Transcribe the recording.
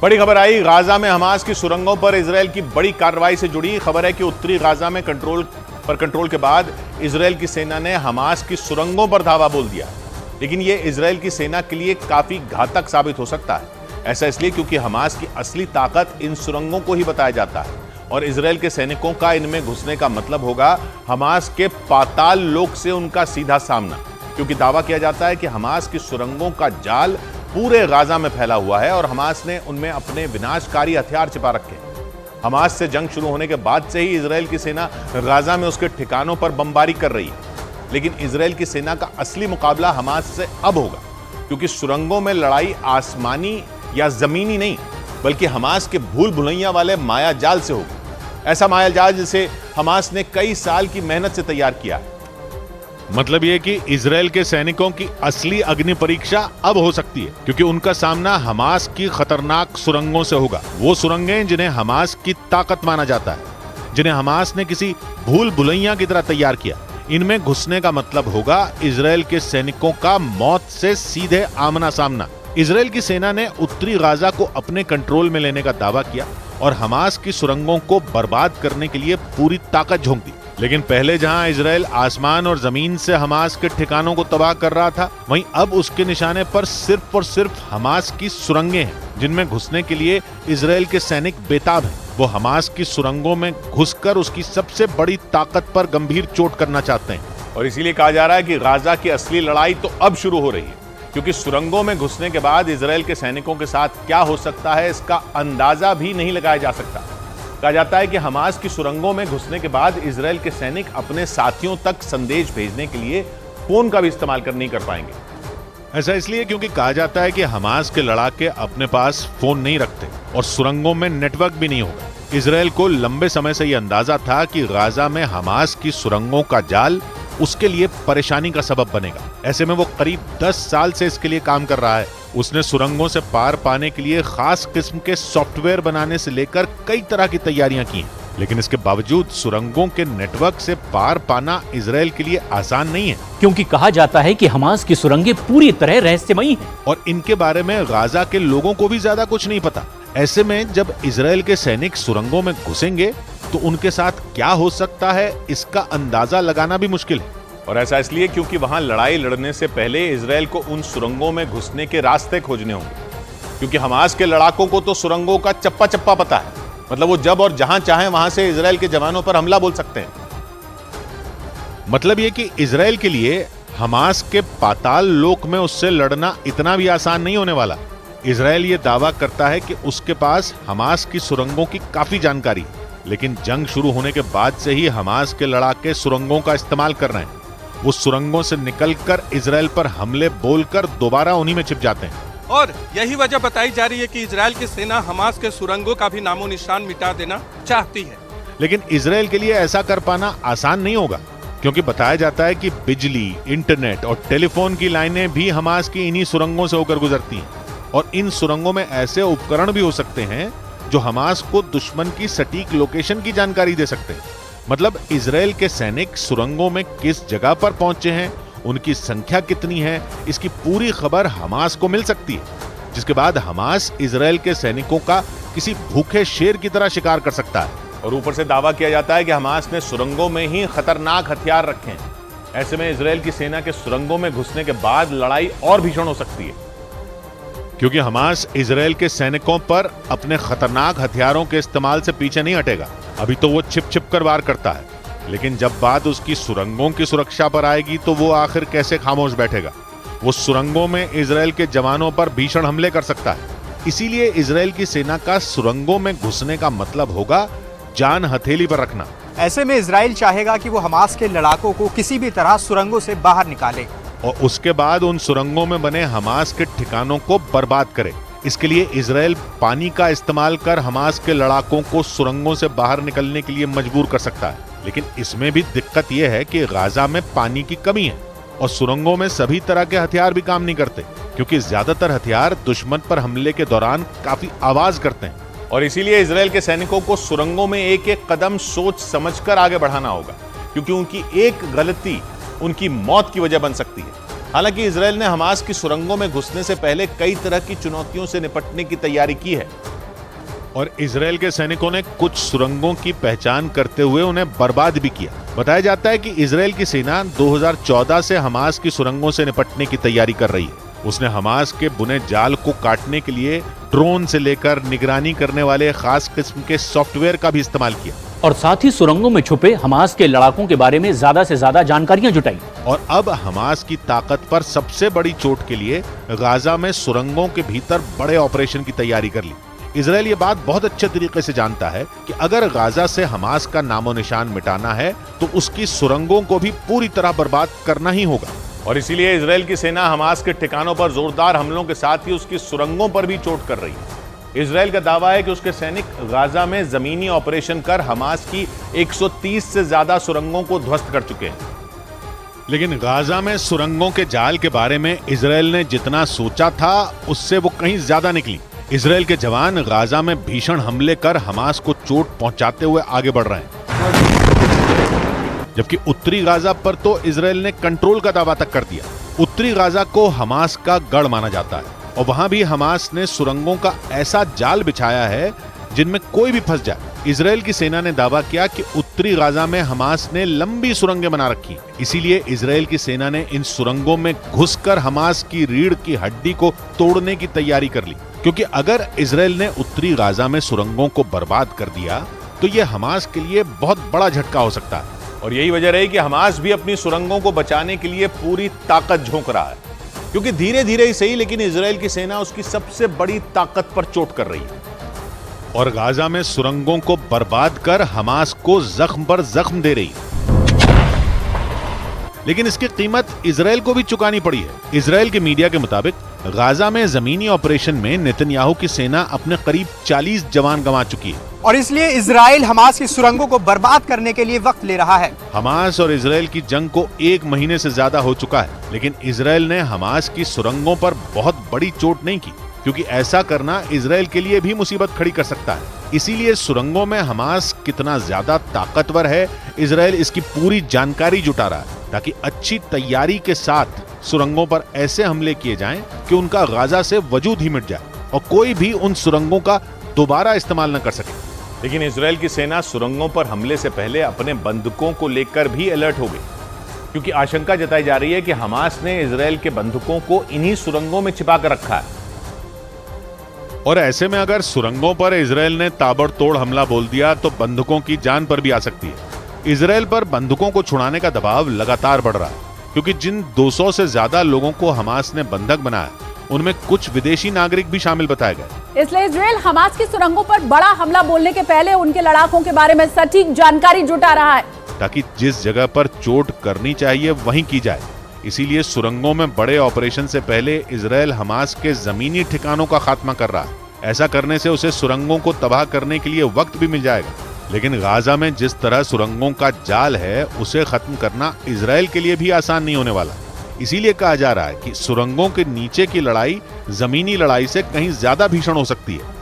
बड़ी खबर आई, गाजा में हमास की सुरंगों पर इजरायल की बड़ी कार्रवाई से जुड़ी खबर है कि उत्तरी गाजा में कंट्रोल के बाद इजरायल की सेना ने हमास की सुरंगों पर धावा बोल दिया। लेकिन यह इजरायल की सेना के लिए काफी घातक साबित हो सकता है। ऐसा इसलिए क्योंकि हमास की असली ताकत इन सुरंगों को ही बताया जाता है और इजरायल के सैनिकों का इनमें घुसने का मतलब होगा हमास के पाताल लोक से उनका सीधा सामना, क्योंकि दावा किया जाता है कि हमास की सुरंगों का जाल पूरे गाजा में फैला हुआ है और हमास ने उनमें अपने विनाशकारी हथियार छिपा रखे हैं। हमास से जंग शुरू होने के बाद से ही इजरायल की सेना गाजा में उसके ठिकानों पर बमबारी कर रही है। लेकिन इजरायल की सेना का असली मुकाबला हमास से अब होगा, क्योंकि सुरंगों में लड़ाई आसमानी या जमीनी नहीं बल्कि हमास के भूल भुलैया वाले माया जाल से होगी। ऐसा माया जाल जिसे हमास ने कई साल की मेहनत से तैयार किया है। मतलब यह कि इजरायल के सैनिकों की असली अग्नि परीक्षा अब हो सकती है, क्योंकि उनका सामना हमास की खतरनाक सुरंगों से होगा। वो सुरंगें जिन्हें हमास की ताकत माना जाता है, जिन्हें हमास ने किसी भूल भुलैया की तरह तैयार किया। इनमें घुसने का मतलब होगा इजरायल के सैनिकों का मौत से सीधे आमना सामना। इजरायल की सेना ने उत्तरी गाजा को अपने कंट्रोल में लेने का दावा किया और हमास की सुरंगों को बर्बाद करने के लिए पूरी ताकत झोंक दी। लेकिन पहले जहां इजरायल आसमान और जमीन से हमास के ठिकानों को तबाह कर रहा था, वहीं अब उसके निशाने पर सिर्फ और सिर्फ हमास की सुरंगें हैं, जिनमें घुसने के लिए इजरायल के सैनिक बेताब हैं। वो हमास की सुरंगों में घुसकर उसकी सबसे बड़ी ताकत पर गंभीर चोट करना चाहते हैं। और इसीलिए कहा जा रहा है कि गाजा की असली लड़ाई तो अब शुरू हो रही है, क्योंकि सुरंगों में घुसने के बाद इजरायल के सैनिकों के साथ क्या हो सकता है इसका अंदाजा भी नहीं लगाया जा सकता। कहा जाता है कि हमास की सुरंगों में घुसने के बाद इजरायल के सैनिक अपने साथियों तक संदेश भेजने के लिए फोन का भी इस्तेमाल नहीं कर पाएंगे। ऐसा इसलिए क्योंकि कहा जाता है कि हमास के लड़ाके अपने पास फोन नहीं रखते और सुरंगों में नेटवर्क भी नहीं होगा। इजरायल को लंबे समय से यह अंदाजा था कि गाजा में हमास की सुरंगों का जाल उसके लिए परेशानी का सबब बनेगा। ऐसे में वो करीब 10 साल से इसके लिए काम कर रहा है। उसने सुरंगों से पार पाने के लिए खास किस्म के सॉफ्टवेयर बनाने से लेकर कई तरह की तैयारियां की हैं। लेकिन इसके बावजूद सुरंगों के नेटवर्क से पार पाना इजरायल के लिए आसान नहीं है, क्योंकि कहा जाता है कि हमास की सुरंगें पूरी तरह रहस्यमयी हैं और इनके बारे में गाजा के लोगों को भी ज्यादा कुछ नहीं पता। ऐसे में जब इजरायल के सैनिक सुरंगों में घुसेंगे तो उनके साथ क्या हो सकता है इसका अंदाजा लगाना भी मुश्किल है। और ऐसा इसलिए क्योंकि वहां लड़ाई लड़ने से पहले इजरायल को उन सुरंगों में घुसने के रास्ते खोजने होंगे, क्योंकि हमास के लड़ाकों को तो सुरंगों का चप्पा चप्पा पता है। मतलब वो जब और जहां चाहें वहां से इजरायल के जवानों पर हमला बोल सकते हैं। मतलब ये कि इजरायल के लिए हमास के पाताल लोक में उससे लड़ना इतना भी आसान नहीं होने वाला। इजरायल ये दावा करता है कि उसके पास हमास की सुरंगों की काफी जानकारी है, लेकिन जंग शुरू होने के बाद से ही हमास के लड़ाके सुरंगों का इस्तेमाल कर रहे हैं। वो सुरंगों से निकलकर इजरायल पर हमले बोलकर दोबारा उन्हीं में छिप जाते हैं। और यही वजह बताई जा रही है कि इजरायल की सेना हमास के सुरंगों का भी नामो निशान मिटा देना चाहती है। लेकिन इजरायल के लिए ऐसा कर पाना आसान नहीं होगा, क्योंकि बताया जाता है कि बिजली, इंटरनेट और टेलीफोन की लाइनें भी हमास की इन्हीं सुरंगों से होकर गुजरती हैं। और इन सुरंगों में ऐसे उपकरण भी हो सकते हैं जो हमास को दुश्मन की सटीक लोकेशन की जानकारी दे सकते हैं। मतलब इजरायल के सैनिक सुरंगों में किस जगह पर पहुंचे हैं, उनकी संख्या कितनी है, इसकी पूरी खबर हमास को मिल सकती है, जिसके बाद हमास इजरायल के सैनिकों का किसी भूखे शेर की तरह शिकार कर सकता है। और ऊपर से दावा किया जाता है कि हमास ने सुरंगों में ही खतरनाक हथियार रखे हैं। ऐसे में इजरायल की सेना के सुरंगों में घुसने के बाद लड़ाई और भीषण हो सकती है, क्योंकि हमास इजरायल के सैनिकों पर अपने खतरनाक हथियारों के इस्तेमाल से पीछे नहीं हटेगा। अभी तो वो छिप छिप कर वार करता है, लेकिन जब बात उसकी सुरंगों की सुरक्षा पर आएगी तो वो आखिर कैसे खामोश बैठेगा। वो सुरंगों में इजरायल के जवानों पर भीषण हमले कर सकता है। इसीलिए इजरायल की सेना का सुरंगों में घुसने का मतलब होगा जान हथेली पर रखना। ऐसे में इजरायल चाहेगा कि वो हमास के लड़ाकों को किसी भी तरह सुरंगों से बाहर निकाले और उसके बाद उन सुरंगों में बने हमास के ठिकानों को बर्बाद करे। इसके लिए इजरायल पानी का इस्तेमाल कर हमास के लड़ाकों को सुरंगों से बाहर निकलने के लिए मजबूर कर सकता है। लेकिन इसमें भी दिक्कत यह है कि गाजा में पानी की कमी है और सुरंगों में सभी तरह के हथियार भी काम नहीं करते, क्योंकि ज्यादातर हथियार दुश्मन पर हमले के दौरान काफी आवाज करते हैं। और इसीलिए इजरायल के सैनिकों को सुरंगों में एक एक कदम सोच समझकर आगे बढ़ाना होगा, क्योंकि उनकी एक गलती उनकी मौत की वजह बन सकती है। हालांकि इजरायल ने हमास की सुरंगों में घुसने से पहले कई तरह की चुनौतियों से निपटने की तैयारी की है और इजरायल के सैनिकों ने कुछ सुरंगों की पहचान करते हुए उन्हें बर्बाद भी किया। बताया जाता है कि इजरायल की सेना 2014 से हमास की सुरंगों से निपटने की तैयारी कर रही है। उसने हमास के बुने जाल को काटने के लिए ड्रोन से लेकर निगरानी करने वाले खास किस्म के सॉफ्टवेयर का भी इस्तेमाल किया और साथ ही सुरंगों में छुपे हमास के लड़ाकों के बारे में ज्यादा से ज्यादा जानकारियां जुटाई। और अब हमास की ताकत पर सबसे बड़ी चोट के लिए गाजा में सुरंगों के भीतर बड़े ऑपरेशन की तैयारी कर ली। इजरायल ये बात बहुत अच्छे तरीके से जानता है कि अगर गाजा से हमास का नामो निशान मिटाना है तो उसकी सुरंगों को भी पूरी तरह बर्बाद करना ही होगा। और इसीलिए इजरायल की सेना हमास के ठिकानों पर जोरदार हमलों के साथ ही उसकी सुरंगों पर भी चोट कर रही है। इजरायल का दावा है कि उसके सैनिक गाजा में जमीनी ऑपरेशन कर हमास की 130 से ज्यादा सुरंगों को ध्वस्त कर चुके हैं। लेकिन गाजा में सुरंगों के जाल के बारे में इजरायल ने जितना सोचा था उससे वो कहीं ज्यादा निकली। इजरायल के जवान गाजा में भीषण हमले कर हमास को चोट पहुंचाते हुए आगे बढ़ रहे हैं, जबकि उत्तरी गाजा पर तो इजरायल ने कंट्रोल का दावा तक कर दिया। उत्तरी गाजा को हमास का गढ़ माना जाता है और वहां भी हमास ने सुरंगों का ऐसा जाल बिछाया है जिनमें कोई भी फंस जाए। इजरायल की सेना ने दावा किया कि उत्तरी गाजा में हमास ने लंबी सुरंगें बना रखी, इसीलिए इजरायल की सेना ने इन सुरंगों में घुसकर हमास की रीढ़ की हड्डी को तोड़ने की तैयारी कर ली, क्योंकि अगर इजरायल ने उत्तरी गाजा में सुरंगों को बर्बाद कर दिया तो यह हमास के लिए बहुत बड़ा झटका हो सकता है। और यही वजह रही कि हमास भी अपनी सुरंगों को बचाने के लिए पूरी ताकत झोंक रहा है, क्योंकि धीरे धीरे ही सही लेकिन इजरायल की सेना उसकी सबसे बड़ी ताकत पर चोट कर रही है और गाजा में सुरंगों को बर्बाद कर हमास को जख्म पर जख्म दे रही है। लेकिन इसकी कीमत इजरायल को भी चुकानी पड़ी है। इजरायल के मीडिया के मुताबिक गाजा में जमीनी ऑपरेशन में नेतन्याहू की सेना अपने करीब 40 जवान गंवा चुकी है और इसलिए इजराइल हमास की सुरंगों को बर्बाद करने के लिए वक्त ले रहा है। हमास और इजरायल की जंग को 1 महीने से ज्यादा हो चुका है, लेकिन इजरायल ने हमास की सुरंगों पर बहुत बड़ी चोट नहीं की, क्योंकि ऐसा करना इजरायल के लिए भी मुसीबत खड़ी कर सकता है। इसीलिए सुरंगों में हमास कितना ज्यादा ताकतवर है, इजरायल इसकी पूरी जानकारी जुटा रहा है ताकि अच्छी तैयारी के साथ सुरंगों पर ऐसे हमले किए जाएं कि उनका गाजा से वजूद ही मिट जाए और कोई भी उन सुरंगों का दोबारा इस्तेमाल न कर सके। लेकिन इजरायल की सेना सुरंगों पर हमले से पहले अपने बंधुकों को लेकर भी अलर्ट हो गई, क्योंकि आशंका जताई जा रही है कि हमास ने इजरायल के बंधुकों को इन्हीं सुरंगों में छिपा कर रखा है। और ऐसे में अगर सुरंगों पर इजरायल ने ताबड़तोड़ हमला बोल दिया तो बंधुकों की जान पर भी आ सकती है। इजरायल पर बंधुकों को छुड़ाने का दबाव लगातार बढ़ रहा है, क्योंकि जिन 200 से ज्यादा लोगों को हमास ने बंधक बनाया उनमें कुछ विदेशी नागरिक भी शामिल बताए गए। इसलिए इजरायल हमास की सुरंगों पर बड़ा हमला बोलने के पहले उनके लड़ाकों के बारे में सटीक जानकारी जुटा रहा है, ताकि जिस जगह पर चोट करनी चाहिए वहीं की जाए। इसीलिए सुरंगों में बड़े ऑपरेशन से पहले इजरायल हमास के जमीनी ठिकानों का खात्मा कर रहा है। ऐसा करने से उसे सुरंगों को तबाह करने के लिए वक्त भी मिल जाएगा। लेकिन गाजा में जिस तरह सुरंगों का जाल है उसे खत्म करना इजरायल के लिए भी आसान नहीं होने वाला। इसीलिए कहा जा रहा है कि सुरंगों के नीचे की लड़ाई जमीनी लड़ाई से कहीं ज्यादा भीषण हो सकती है।